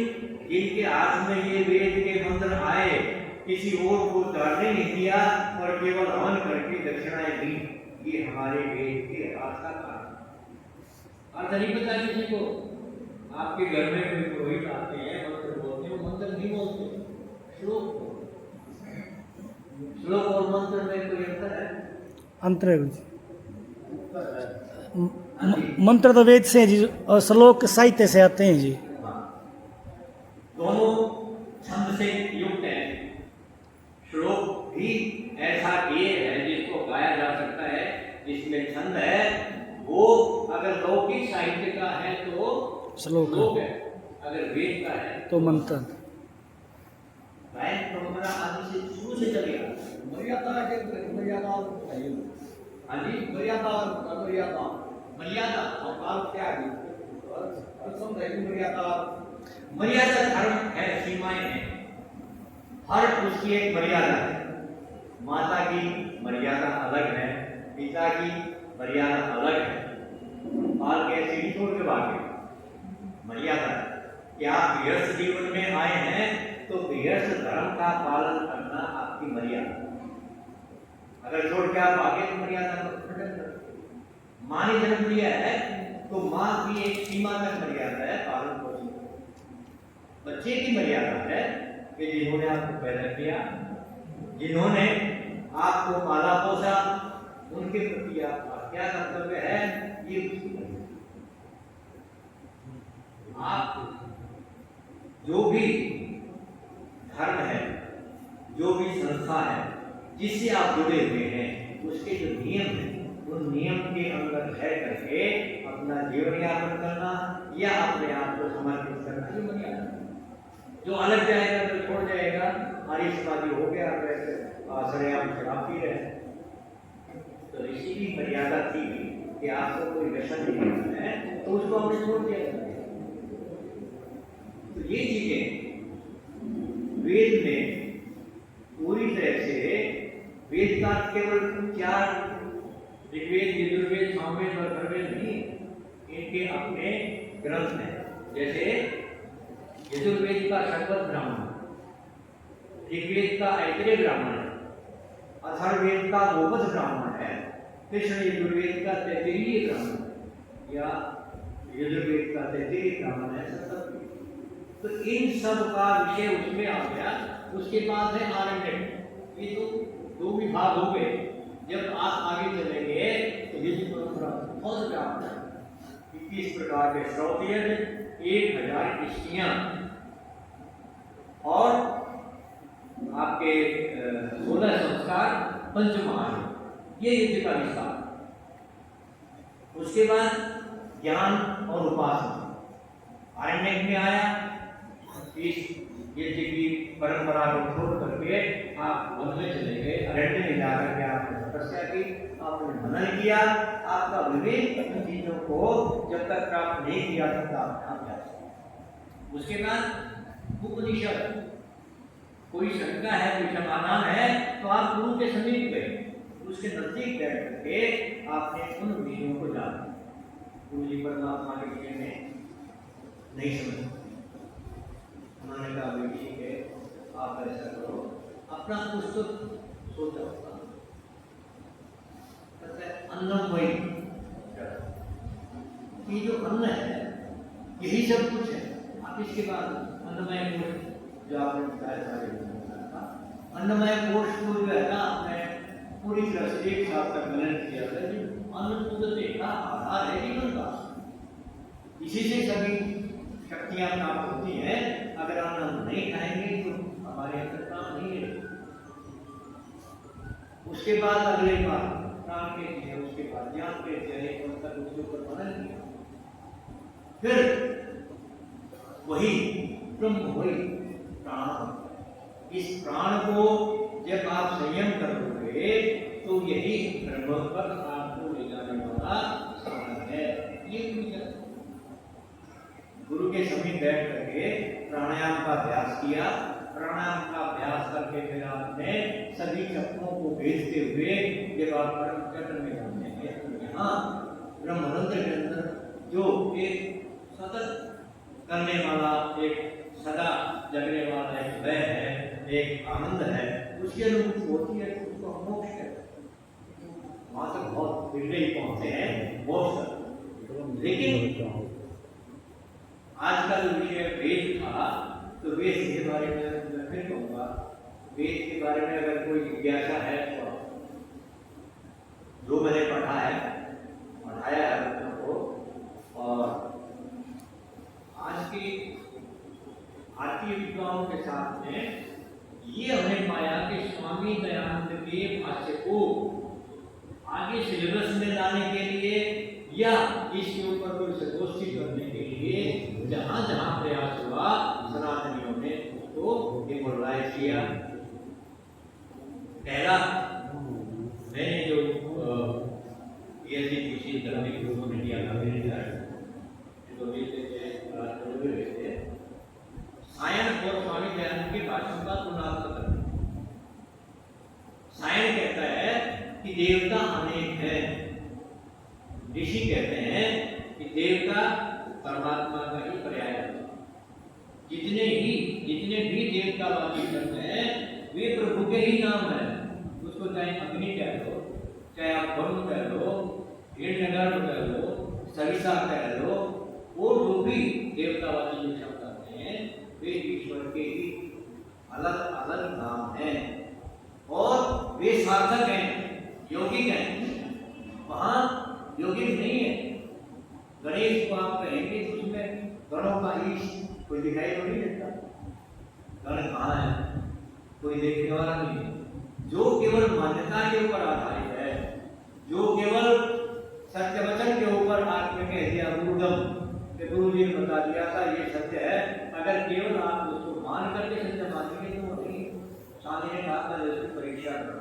जिनके हाथ में ये वेद के मंत्र आए, किसी और को जानने नहीं दिया और केवल हवन करके दक्षिणाएं दी, ये हमारे वेद के आस्था का अर्थ नहीं पता किसी को। आपके घर में कोई पुरोहित आते हैं, मंत्र बोलते हैं, वो मंत्र नहीं बोलते, श्लोक और मंत्र में कोई अंतर है? अंतर है जी। मंत्र तो वेद से हैं जी और श्लोक साहित्य से आते हैं जी। हाँ, दोनों छंद से युक्त है। श्लोक भी ऐसा गेय है जिसको गाया जा सकता है, जिसमें छंद है। वो अगर लौकिक साहित्य का है तो श्लोक है, अगर वेद का है तो मंत्र। गायन परंपरा आदि से शुरू से चली आ रही है। मर्यादा के मर्यादा बताइए। हाँ जी, मर्यादा मर्यादा मर्यादा और काल क्या है? समझाइए मर्यादा। मर्यादा धर्म है, सीमाएं हैं, हर उसकी एक मर्यादा है। माता की मर्यादा अलग है, पिता की मर्यादा अलग है, बाल के सीढ़ी छोड़ के भागे मर्यादा है कि आप गृहस्थ जीवन में आए हैं तो गृहस्थ धर्म का पालन करना आपकी मर्यादा। अगर छोड़ के आप आगे तो मर्यादा माँ ने जन्म दिया है तो माँ की एक सीमा तक मर्यादा है पालन पोषण। बच्चे की मर्यादा है कि जिन्होंने आपको पैदा किया, जिन्होंने आपको पाला पोसा, उनके प्रति आपका क्या कर्तव्य है, ये उसकी मर्यादा। आप जो भी धर्म है, जो भी संस्था है जिससे आप जुड़े हुए हैं, उसके जो नियम है उन नियम के अंदर रह करके अपना जीवन यापन करना या अपने आप को समर्पित करना, ये मर्यादा। जो अलग जाएगा तो छोड़ जाएगा, आरिशवादी हो गया, आश्रय आप शराब पी रहे हैं, तो ऋषि की मर्यादा थी कि आपको कोई व्यसन नहीं करना है तो उसको हमने छोड़ दिया। तो ये चीजें वेद में पूरी तरह से, वेद का केवल 4 ऋग्वेद, यजुर्वेद, सामवेद और अथर्ववेद नहीं, इनके अपने ग्रंथ हैं। जैसे यजुर्वेद का शतपथ ब्राह्मण, ऋग्वेद का ऐतरेय ब्राह्मण है, अथर्ववेद का गोपद ब्राह्मण है, कृष्ण यजुर्वेद का 33 ब्राह्मण या यजुर्वेद का 33 ब्राह्मण है, शतपथ। तो इन सब का विषय उसमें आ गया। उसके बाद है आरण्यक। ये तो 2 विभाग हो गए। जब आप आगे चलेंगे तो ये जो परंपरा बहुत व्यापक है, 21 प्रकार के श्रौत यज्ञ, 1000 किश्तियां और आपके 16 संस्कार, पंचमहायज्ञ, ये यज्ञ का विस्तार। उसके बाद ज्ञान और उपासना आरण्यक में आया। इस यज्ञ की परंपरा को छोड़ करके आप वन में चले गए, अरण्य में जाकर के आपने तपस्या की, आपने मनन किया, आपका विवेक इन चीजों को जब तक प्राप्त नहीं किया तब तक आपने अभ्यास। उसके बाद उपनिषद, कोई शंका है, कोई समाधान है तो आप गुरु के समीप गए, उसके नजदीक बैठ करके आपने उन विषयों को जाना। गुरु जी परमात्मा के विषय में नहीं समझ, उन्होंने कहा भाई ठीक है, आप ऐसा करो, अपना पुस्तक सोचा होगा, अन्नमय, ये जो अन्न है यही सब कुछ है। आप इसके बाद अन्नमय कोश जो आपने बताया था, अन्नमय कोश को जो है ना आपने पूरी तरह से 1 साल तक मनन किया था। अन्न कुदरती का आधार है जीवन का, इसी से सभी शक्तियां प्राप्त होती हैं। अगर अन्न नहीं खाएंगे तो हमारे अंदर काम नहीं है। उसके बाद अगले बार प्राण के थे, उसके बाद ज्ञान के थे, तक उसके ऊपर मनन किया, फिर वही ब्रह्म, वही प्राण। इस प्राण को जब आप संयम करोगे तो यही ब्रह्म पर आपको ले जाने वाला साधन है। ये गुरु के समीप बैठ करके प्राणायाम का अभ्यास किया। प्राणायाम का अभ्यास करके फिर आपने सभी चक्रों को भेजते हुए जब आप परम चक्र में जाते हैं तो यहाँ ब्रह्मरंध्र के अंदर जो एक सतत करने वाला, एक सदा जगने वाला एक भय है, एक आनंद है, उसकी अनुभूति होती है, उसको मोक्ष कहते हैं। वहां तक बहुत बिगड़े ही पहुंचते हैं मोक्ष तक। लेकिन आज का जो विषय वेद था, तो वेद के बारे में मैं फिर कहूँगा, वेद के बारे में अगर कोई जिज्ञासा है तो जो मैंने पढ़ा है, पढ़ाया है बच्चों को, और आज की भारतीय विद्वानों के साथ में ये हमने पाया कि स्वामी दयानंद के भाष्य को आगे सिलेबस में लाने के लिए या इसके ऊपर कोई संगोष्ठी करने के लिए जहां जहां प्रयास हुआ, सनातनियों ने उसको इमोरलाइज किया। पहला मैंने जो ऐसी किसी धार्मिक ग्रुप में लिया था मेरे घर, तो थे सायन और स्वामी दयानंद के भाषण का पुनरावृत्ति करना। सायन कहता है कि देवता अनेक हैं, ऋषि कहते हैं कि देवता परमात्मा का ही पर्याय है। जितने भी देवतावादी शब्द हैं वे प्रभु के ही नाम है। उसको चाहे अग्नि कह लो, चाहे आप वरुण कह लो, हिरण्यगर्भ कह लो, सरिता कह लो, वो जो भी देवतावादी जो शब्द आते हैं वे ईश्वर के ही अलग अलग नाम हैं और वे सार्थक हैं, यौगिक हैं। वहां यौगिक नहीं है। गणेश को आप कहेंगे तो उसमें गणों का ईश कोई दिखाई तो नहीं देता, गण कहाँ है, कोई देखने वाला नहीं है। जो केवल मान्यता के ऊपर आधारित है, जो केवल सत्य वचन के ऊपर आपने कह दिया गुरुदम, गुरु जी ने बता दिया था ये सत्य है, अगर केवल आप उसको मान करके सत्य मानेंगे तो नहीं। स्वामी ने कहा था इसकी परीक्षा करो।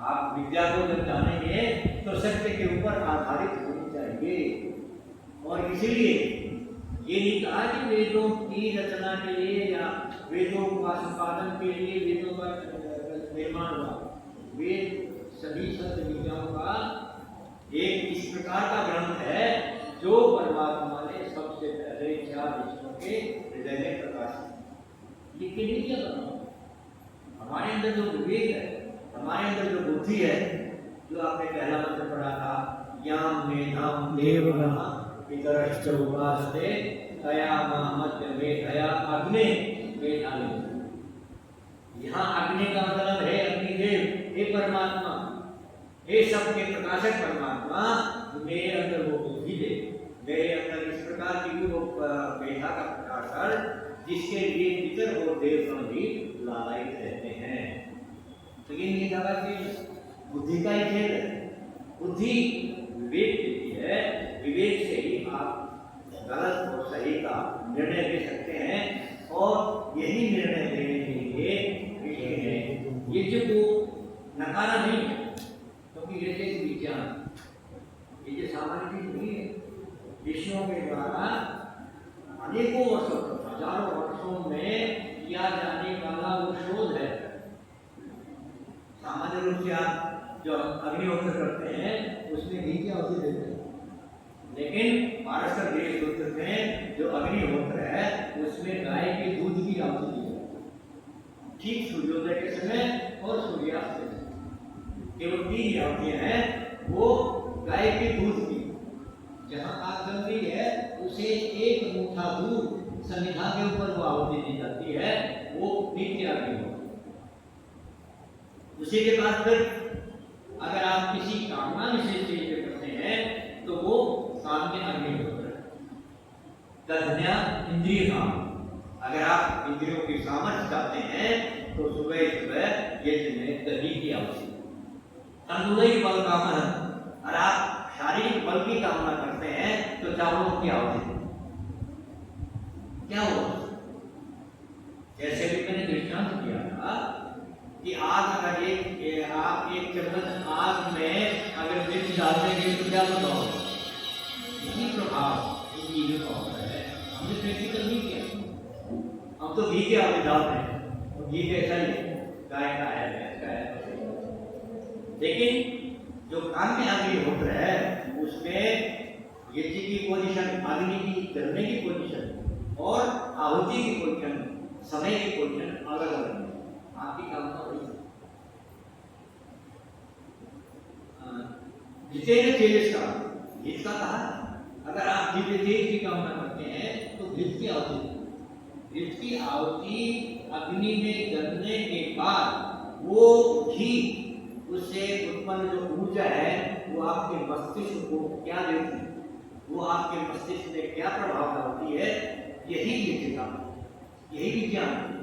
आप विद्या को जब जानेंगे तो सत्य के ऊपर आधारित होनी चाहिए। और इसीलिए ये नहीं कहा कि वेदों की रचना के लिए या वेदों का संपादन के लिए वेदों का निर्माण हुआ। वेद सभी सत्य विद्याओं का एक इस प्रकार का ग्रंथ है जो परमात्मा ने सबसे पहले 4 ऋषियों के हृदय में प्रकाशित लिख के नहीं किया था। हमारे अंदर जो विवेक है, हमारे अंदर जो बुद्धि है, जो आपने पहला मंत्र पढ़ा था, याम मेधाम देवगण पितरश्च उपासते तया मध्य मेधया अग्ने मेधामि। यहाँ अग्नि का मतलब है अग्निदेव, हे परमात्मा, हे सबके प्रकाशक परमात्मा, मेरे अंदर वो बुद्धि दे, मेरे अंदर इस प्रकार की वो मेधा का प्रकाश कर जिसके लिए पितर और देवगण भी लालायित रहते हैं। तो ये नहीं कहा कि बुद्धि का ही खेल है। बुद्धि विवेक देती है, विवेक से ही आप गलत और सही का निर्णय दे सकते हैं। और यही निर्णय देने के लिए ऋषि ने यज्ञ को नकारा नहीं, क्योंकि यज्ञ एक विज्ञान, यज्ञ सामान्य चीज नहीं है। ऋषियों के द्वारा अनेकों वर्षों, हजारों वर्षों में किया जाने वाला वो शोध है। सामान्य रूप से आप जो अग्निहोत्र करते हैं उसमें घी की आहुति देते हैं, लेकिन महाराष्ट्र देश सूत्र में जो अग्निहोत्र है उसमें गाय के दूध की आहुति दी जाती है, ठीक सूर्योदय के समय और सूर्यास्त के समय। केवल 3 आहुतियां हैं, वो गाय के दूध की। जहां आग जल रही है उसे 1 मुट्ठा दूध संविधा के ऊपर वो आहुति दी जाती है, वो नित्य अग्निहोत्र। उसी के बाद फिर अगर आप किसी कामना विशेष चीज पे करते हैं तो वो काम के अग्निहोत्र दधन्या इंद्रिय काम। अगर आप इंद्रियों की सामर्थ्य चाहते हैं तो सुबह सुबह यज्ञ में दही की आवश्यकता। तंदुलई बल कामना, और आप शारीरिक बल की कामना करते हैं तो चावलों की आवश्यकता। क्या हुआ? जैसे भी मैंने दृष्टांत दिया था कि आग अगर आप 1 चम्मच आग में अगर मिर्च डाल देंगे तो क्या बताओ? यही प्रभाव इन चीजों का होता है। हमने प्रैक्टिकल नहीं किया, हम तो घी के आगे डालते हैं और घी कैसा ही गाय का है, भैंस का है। लेकिन जो काम में अग्निहोत्र है उसमें यज्ञ की पोजीशन, अग्नि की जलने की पोजीशन और आहुति की पोजीशन, समय की पोजीशन अलग अलग है। आपकी कामना वही है। जितेंद्र तेज का हित का कहा, अगर आप दिव्य तेज की कामना करते हैं तो घृत की आहुति, घृत की आहुति अग्नि में जलने के बाद वो घी उससे उत्पन्न जो ऊर्जा है वो आपके मस्तिष्क को क्या देती है, वो आपके मस्तिष्क में क्या प्रभाव डालती है, यही विद्या, यही विज्ञान है।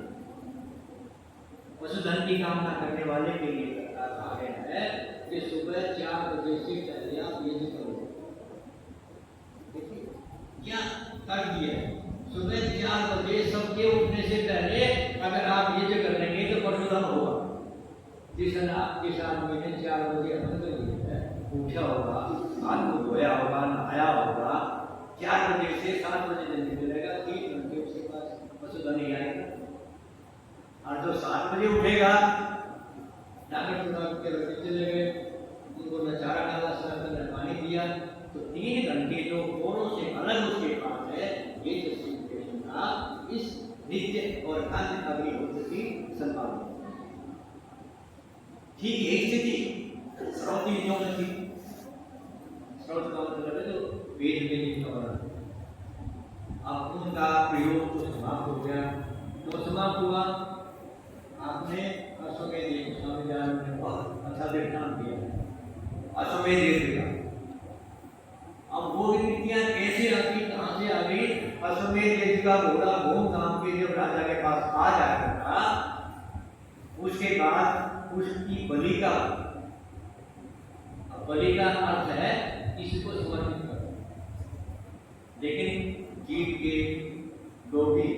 पशुधन की कामना करने वाले के लिए कहा गया है कि सुबह 4 बजे से पहले आप यज्ञ करो। देखिए क्या कर दिया है, सुबह 4 बजे सबके उठने से पहले अगर आप यज्ञ कर लेंगे तो पशुधन होगा। जिस आदमी ने 4 बजे उठा होगा, हाथ को धोया होगा, नहाया होगा, 4 बजे से 7 बजे तक निकलेगा, 3 घंटे उसके पास पशुधन नहीं आएगा। और जो 7 बजे उठेगा, डॉक्टर के लड़के चले गए, उनको न चारा डाला, न पानी दिया, तो 3 घंटे जो औरों से अलग उसके पास है, ये जस्टिफिकेशन का इस नित्य और कांति अग्निहोत्र की संभावना। ठीक यही स्थिति स्रोत विधियों में थी। स्रोत का मतलब है जो वेद में लिखा हुआ है। अब उनका प्रयोग तो समाप्त हो गया, तो समाप्त हुआ, आपने अश्वमेध स्वामी दयानंद ने बहुत अच्छा दृष्टांत दिया, अश्वमेध दिया। अब वो नीतियां कैसे आ गई, कहां से आ गई? अश्वमेध का घोड़ा घूमघाम के जब राजा के पास आ जाएगा, उसके बाद उसकी बलि का, बलि का अर्थ है इसको समर्पित करना। लेकिन जीव के लोभी,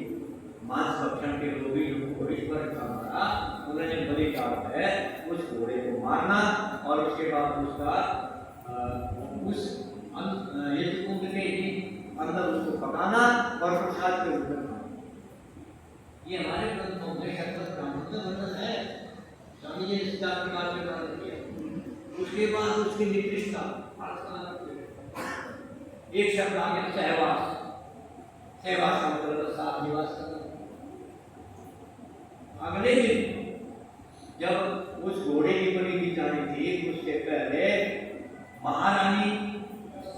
मांस भक्षण के लोभी लोगों को ईश्वर का मारा, उन्होंने बलि का अर्थ है उस घोड़े को मारना और उसके बाद उसका उस यज्ञ कुंड के अंदर उसको पकाना और प्रसाद के रूप में खाना। ये हमारे ग्रंथों में शब्द ब्राह्मण का वर्णन है। स्वामी जी ने इस बात की बात में वर्णन किया। उसके बाद उसकी निर्दिष्टता एक शब्द आ गया सहवास। सहवास का मतलब साथ निवास करना। अगले दिन जब उस घोड़े की बलि दी जानी थी, उससे पहले महारानी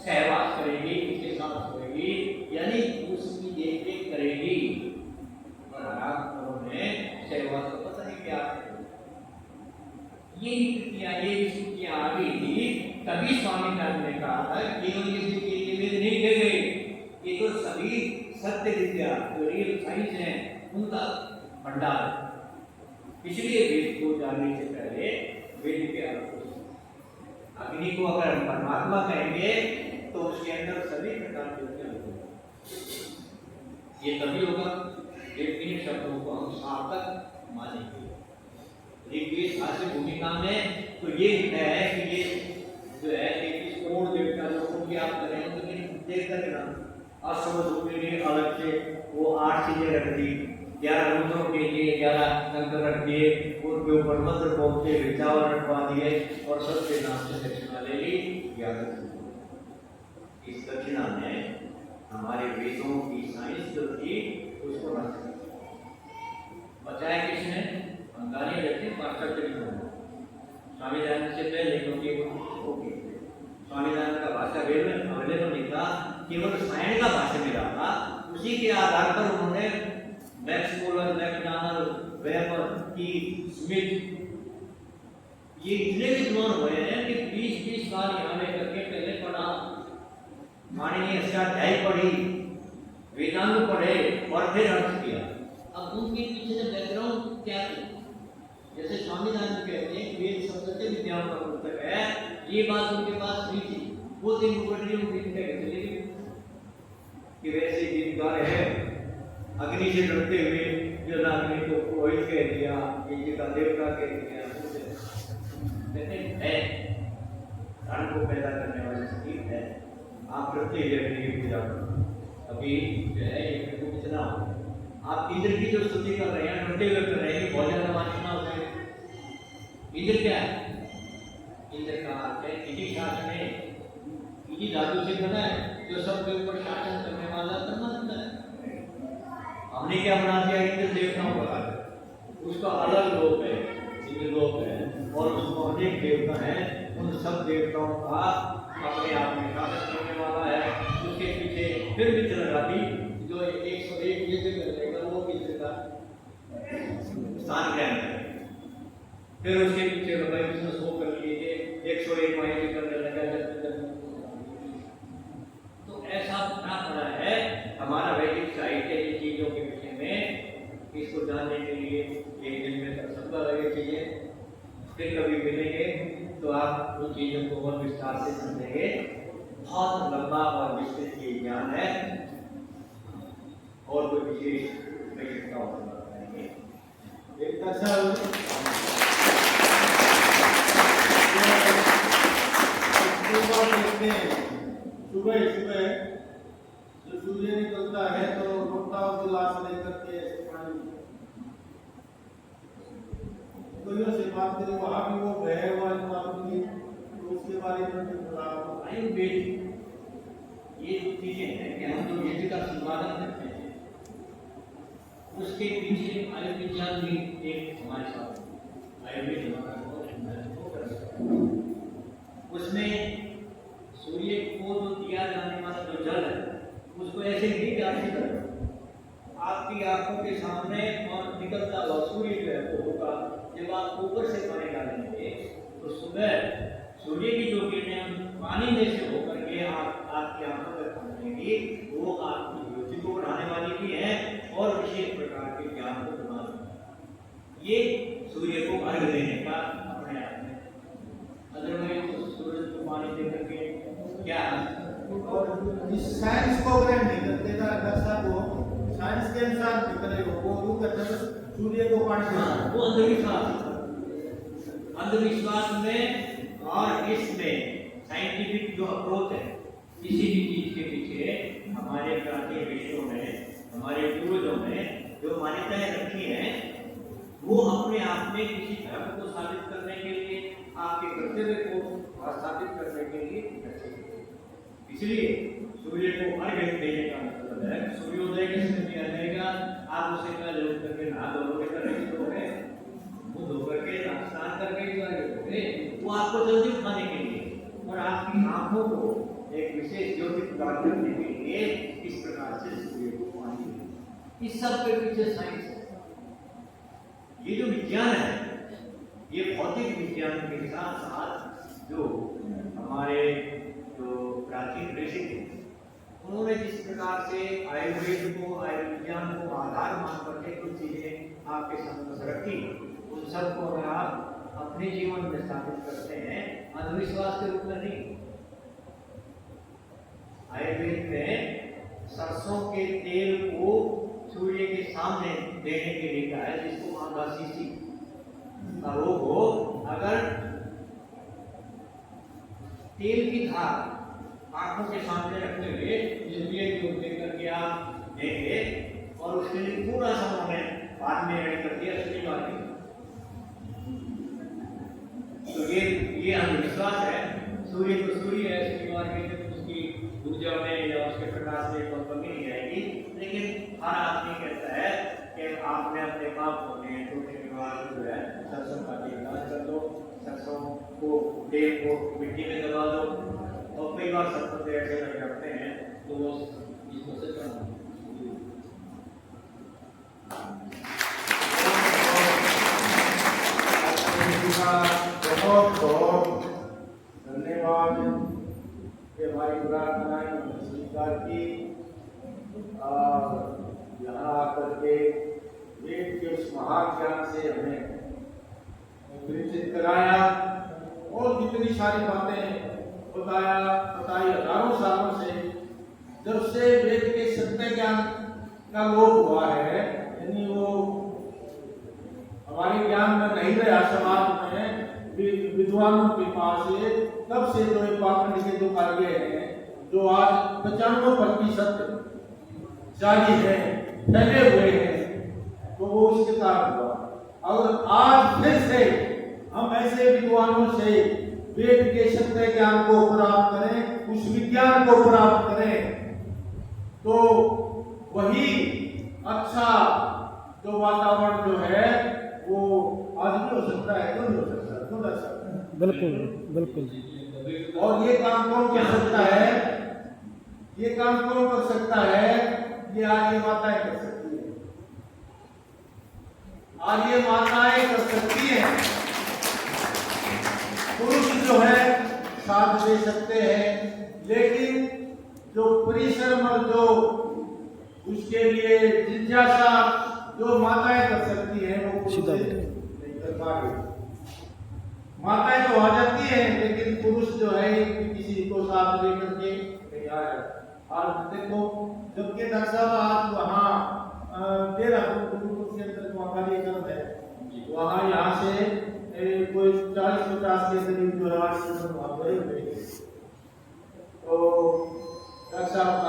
सहवास करेगी, उसके साथ होगी, यानी उसकी देखरेख करेगी। और उन्होंने सहवास को पता नहीं क्या ये स्थितियां आ गई थी। तभी स्वामीनाथन ने कहा था केवल ये स्थिति वेद नहीं दे गए, ये तो सभी सत्य विद्या जो रियल साइंस है उनका भंडार है। इसलिए वेद को जानने से पहले वेद के अर्थ को, अग्नि को अगर हम परमात्मा कहेंगे तो उसके अंदर सभी प्रकार के विद्या होंगे। ये तभी होगा जब इन शब्दों को हम सार्थक मानेंगे। ऋग्वेद भाष्य भूमिका में तो ये है कि ये जो है इस करोड़ देवता लोगों की आप करें तो देवता के नाम अश्वरूपी ने अलग से वो 8 चीजें रख दी, 11 रुद्रों के लिए 11 शंकर रख दिए, उनके ऊपर मंत्र पहुंचे, चावल रखवा दिए और सबके नाम से दक्षिणा ले ली। इस दक्षिणा में हमारे वेदों की साइंस जो थी उसको नष्ट कर बचाया किसने? अंगानी व्यक्ति पाश्चात्य स्वामी दयानंद से पहले, क्योंकि स्वामी दयानंद का भाषा वेद में अवेलेबल नहीं था, केवल सायण का भाषा मिला था। उसी के आधार पर उन्होंने मैक्स मूलर, मैकडॉनल, वेबर की, स्मिथ, ये इतने विद्वान हुए हैं कि 20-20 साल यहाँ में करके पहले पढ़ा, माननीय अष्टाध्यायी पढ़ी, वेदांत पढ़े और फिर अर्थ किया। अब उनके पीछे बैकग्राउंड क्या था? जैसे स्वामी दयानंद कहते हैं वेद शब्द से विद्याओं का पुस्तक है, ये बात उनके पास नहीं थी। वो दिन कि वैसे दीपदार है, अग्नि से डरते हुए जो अग्नि को पुरोहित कह दिया, ये का देवता कह दिया, कहते हैं धन को पैदा करने वाली स्थिति है। आप प्रत्येक व्यक्ति की पूजा करो। अभी जो है ये कितना आप इंद्र की जो स्तुति कर रहे हैं, डरते हुए कर रहे हैं, बहुत ज्यादा वासना हो जाए। इंद्र क्या है? इंद्र का अर्थ है इसी शासन में, इसी धातु से बना है जो सबके ऊपर शासन करने वाला परमात्मा है। हमने क्या बना दिया? इंद्र देवताओं का उसका अलग लोक है, इंद्र लोक है, और उसको अनेक देवता हैं। उन सब देवताओं का अपने आप में शासन करने वाला है। उसके पीछे फिर भी चल रही जो 101 यज्ञ करेगा वो भी स्थान ग्रहण करेगा। फिर उसके पीछे विष्णु शो कर 101 माइल करने लगा। तो ऐसा बना पड़ा है हमारा वैदिक साहित्य इन चीजों के विषय में। इसको जानने के लिए एक दिन में तक सप्ताह लगे चाहिए। फिर कभी मिलेंगे तो आप उन चीजों को और विस्तार से समझेंगे। बहुत लंबा और विस्तृत ये ज्ञान है और कोई विशेष आवश्यकता और बताएंगे। एक दरअसल देखते हैं सुबह सुबह जो सूर्य निकलता है तो रोटा और गिलास लेकर के पानी कोई से बात करें वहाँ भी वो बह हुआ पानी तो उसके बारे में भी थोड़ा आयुर्वेद ये जो चीजें हैं कि हम जो वेद का संपादन करते हैं उसके पीछे आयुर्विज्ञान भी एक हमारे साथ आयुर्वेद हमारा बहुत महत्वपूर्ण है। उसमें सूर्य को जो दिया जाने वाला जो जल है उसको ऐसे नहीं जाने करें आपकी आंखों के सामने और निकलता हुआ सूर्य जो है वो होगा। जब आप ऊपर से पानी डालेंगे तो सुबह सूर्य की जो किरणें पानी में से होकर के आपकी आंखों में पहुंचेंगी, वो आपकी रुचि को बढ़ाने वाली भी है और विशेष प्रकार के ज्ञान को बढ़ाने ये सूर्य को अर्घ देने का अपने आप में। अदरवाइज तो सूरज को पानी दे करके क्या और इस साइंस को अगर नहीं करते ना दशा को साइंस के अनुसार निकले वो करते सूर्य को पानी देना वो अंधविश्वास में और इसमें साइंटिफिक जो अप्रोच है किसी भी चीज के पीछे हमारे प्राचीन ऋषियों में हमारे पूर्वजों ने जो मान्यताएं रखी हैं वो अपने आप में किसी धर्म को साबित करने के लिए आपके कर्तव्य को स्थापित करने के लिए रखे गए। इसलिए सूर्य को अर्घ्य देने का मतलब है सूर्योदय के समय आ जाएगा आप उसे पहले उठ करके नहा धोकर करेंगे मुंह धो करके स्नान करके वो आपको जल्दी उठाने के लिए और आपकी आंखों को एक विशेष ज्योति प्रदान करने के लिए इस प्रकार से सूर्य को पानी देते। इस सब के पीछे साइंस है। ये जो विज्ञान है ये भौतिक विज्ञान के साथ साथ जो हमारे जो प्राचीन ऋषि थे उन्होंने जिस प्रकार से आयुर्वेद को आयुर्विज्ञान को आधार मान करके कुछ चीजें आपके सामने रखी उन सबको अगर आप अपने जीवन में स्थापित करते हैं अंधविश्वास के रूप में नहीं। आयुर्वेद में सरसों के तेल को सूर्य के सामने देने के लिए कहा है जिसको मांगासीसी का रोग हो अगर तेल की धार आंखों के सामने रखते हुए इसलिए जो देकर के आप देंगे और उसके लिए पूरा समय बाद में रेडी कर दिया शनिवार के तो ये अंधविश्वास है। सूर्य तो सूर्य है शनिवार के दिन उसकी ऊर्जा में या उसके प्रकाश में कोई कमी नहीं आएगी। लेकिन हर आदमी कहता है कि आपने अपने पाप होने हैं तो शनिवार जो है सरसों का तेल कर दो सरसों को तेल को मिट्टी में दबा दो और कई बार सरसों से ऐसे लग जाते हैं तो वो इसको से बहुत बहुत धन्यवाद कि हमारी प्रार्थनाएं स्वीकार की यहाँ आकर के वेद के उस महाज्ञान से हमें परिचित कराया और जितनी सारी बातें बताई हजारों सालों से जब से वेद के सत्य ज्ञान का लोप हुआ है यानी वो हमारे ज्ञान में नहीं रहा समाज में विद्वानों के पास तब से जो पाखंड के जो कार्य हैं जो आज 95% जारी है फैले हुए हैं तो वो उसके कारण हुआ। अगर आज फिर से हम ऐसे विद्वानों से वेद के सत्य ज्ञान को प्राप्त करें उस विज्ञान को प्राप्त करें तो वही अच्छा जो वातावरण जो है वो आज भी हो सकता है क्यों नहीं हो सकता क्यों कर सकता है बिल्कुल बिल्कुल। और ये काम कौन कर सकता है ये काम कौन कर सकता है ये आज ये माताएं कर सकती है आज ये माताएं कर सकती है। पुरुष जो है साथ दे सकते हैं, लेकिन जो परिश्रम और जो उसके लिए जिज्ञासा जो माताएं कर सकती हैं वो पुरुष नहीं कर पा रही। माताएं तो आ जाती हैं, लेकिन पुरुष जो है किसी को साथ लेकर के नहीं आ रहा। और देखो, जबकि डॉक्टर साहब आज वहाँ गुरुकुल के अंदर वहाँ कार्यक्रम है, वहाँ यहाँ से कोई 40-50 के करीब जो है वहाँ गए हुए, तो डॉक्टर साहब